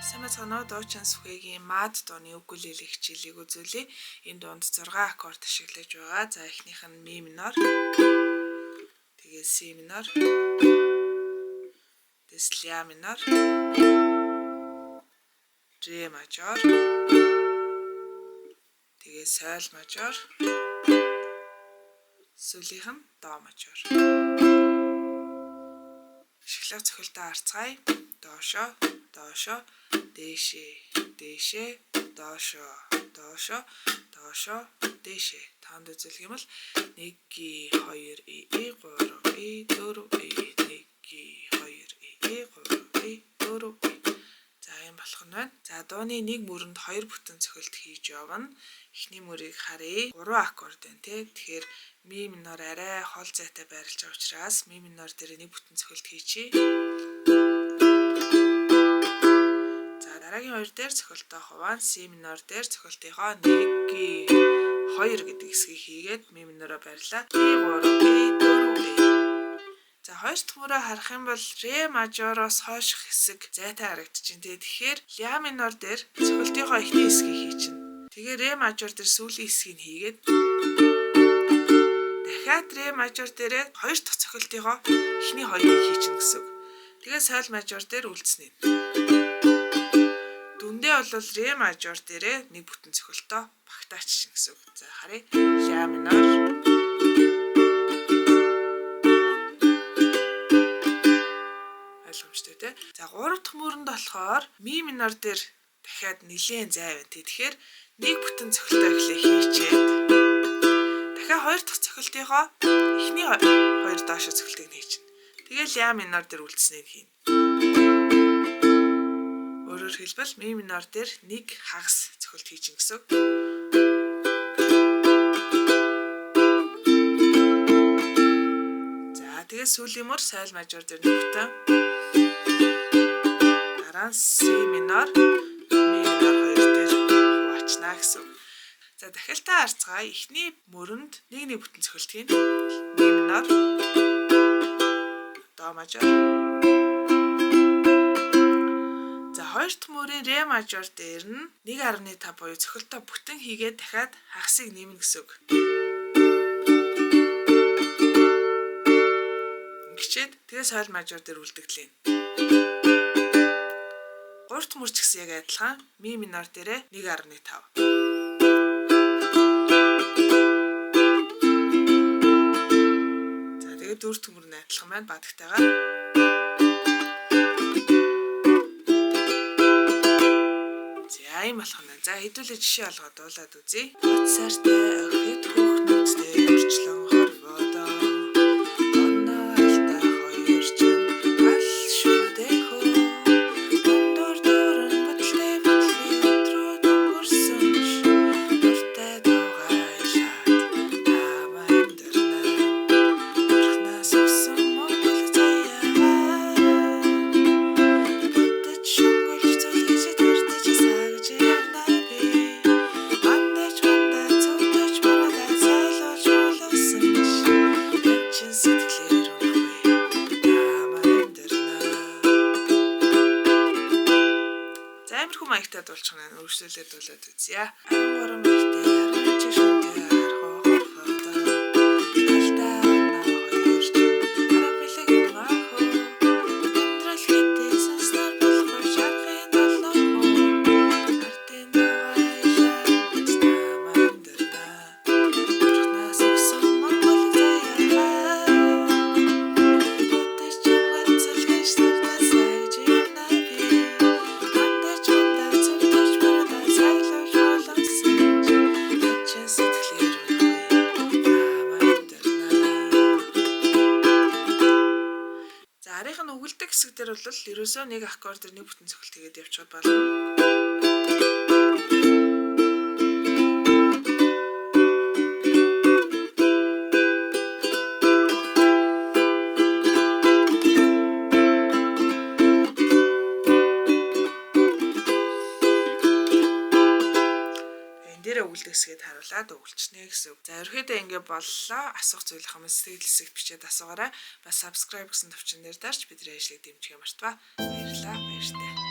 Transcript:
Самцганаа дуучин сүхэгийн мад дууны укулеле хичээлийг үзүүлье. Энэ дуунд 6 аккорд ашиглаж байгаа. За эхнийх нь ми минор, тэгээ си минор, тэгээс ля минор, ре мажор, тэгээ соль мажор, сүүлийнх нь до мажор. Ашиглах цохилтоо харцгаая. Доошо, доошо, дээшээ, дээшээ, доошо, доошо, доошо, дээшээ. Танд үзүүлэх юм бол 1 2 3 4 1 2 3 4. За юм болох нь байна. За дууны нэг мөрөнд 2 бүтэн цохилт хийж явна. Эхний мөрийг харъя. 3 аккорд байна тий. Тэгэхээр ми минор арай хол зайтай байрлаж байгаа учраас ми минор дээр нэг бүтэн цохилт хийчихье. Дараагийн 2 дээр цохилтоо хуваан си минор дээр цохилтынхоо 1 2 гэдэг хэсгийг хийгээд ми минороо барьлаа. 3 4. За хоёр дахь мөрөө харах юм бол ре мажороос хойших хэсэг зайтай харагдчихэв. Тэгэхээр ля минор дээр цохилтынхоо эхний хэсгийг хийчихнэ. Тэгээ ре мажор дээр сүүлийн хэсгийг хийгээд дахиад ре мажор дээрээ хоёр дахь цохилтынхоо эхний хоёрыг хийчихнэ гэсэн үг. Тэгээ соль мажор дээр үлдснэ. Дүндээ бол ре мажор дээрээ нэг бүтэн цохилтоо багтаачихна гэсэн үг. За харъя. Ля минор, ойлгомжтой тий. За 3 дахь мөрөнд болохоор ми минор дээр дахиад нэлээд зай байна. Тэгэхээр нэг бүтэн цохилтоо эхлээ хийчээд дахиад хоёр дахь цохилтынхоо эхний хоёр доошо цохилтыг нээчихнэ. Тэгээ ля минор дээр үлдсэнийг хийнэ. Өөрөөр хэлбэл ми минор дээр нэг хагас цохилт хийчихнэ гэсэн үг. За тэгээ сүүлийн мөр соль мажор дээр нэг бүтэн. Дараа нь си минор, ми минор хоёр дээр хуваачнаа гэсэн үг. За дахиалтаа харцгаая. Эхний мөрөнд нэг бүтэн цохилт хийн. Ми минор, до мажор. Хоёр дахь мөрийн ре мажор дээр нь 1.5 буюу цохилтоо бүтэн хийгээд дахиад хагасыг нэмнэ гэсэн үг. Ингэчээд тэгээ соль мажор дээр үлдэгдлээ. 3 дахь мөр ч гэсэн яг адилхан ми минор дээрээ 1.5. За тэгээ 4 дахь мөр нь адилхан байна бадагтайгаар. Ийм болох нь. За хэдүүлээ жишээ олгоод дуулаад үзье. Уцаартай охид хүүхнүүдтэй өрчлөн хорвоодоо. Онноолтой хоёр чинь гал шүдээ хөө. Дундуур дөрөн батлээ батлээ өдрөө дүрсэн ш. Дуртай дуугайлаад таман дэрнэ. Бурхнаас өгсөн монгол заяагаа. Бүтэж шөнгөлж зүлгэж төрдөж сагж маягтай дуулчих нь өөрчлөлөө дуулаад үзье. 13 мэгтэй харин чи шүнтэй харах хорфоодоо. Алтай оноо хоёр чинь харах билэг юм аах. Өндрөл хэдээ сонсноор болохгүй шарахын долоо. Артын дуугайлаа таман дэрнэ. Бурхнаас өгсөн монгол заяагаа. Бүтэж чимгэл цэлгэж тартаа сайж явна би. Өгүүлдэг хэсэг дээр бол ерөөсөө нэг аккордээр нэг бүтэн цохилт хийгээд явчих болно. Энэ дээр өгүүлдэг хэсгээд харуулъя. баярлалаа дуулчнэ гэсэн. За ерөөдөө ингэ боллоо. Асуух зүйл хүмүүс сэтгэл хэсэгт бичээд асуугаарай. Бас subscribe гэсэн төвчөн дээр дарж бидний ажлыг дэмжих юм артва. Баярлалаа. Баяртай.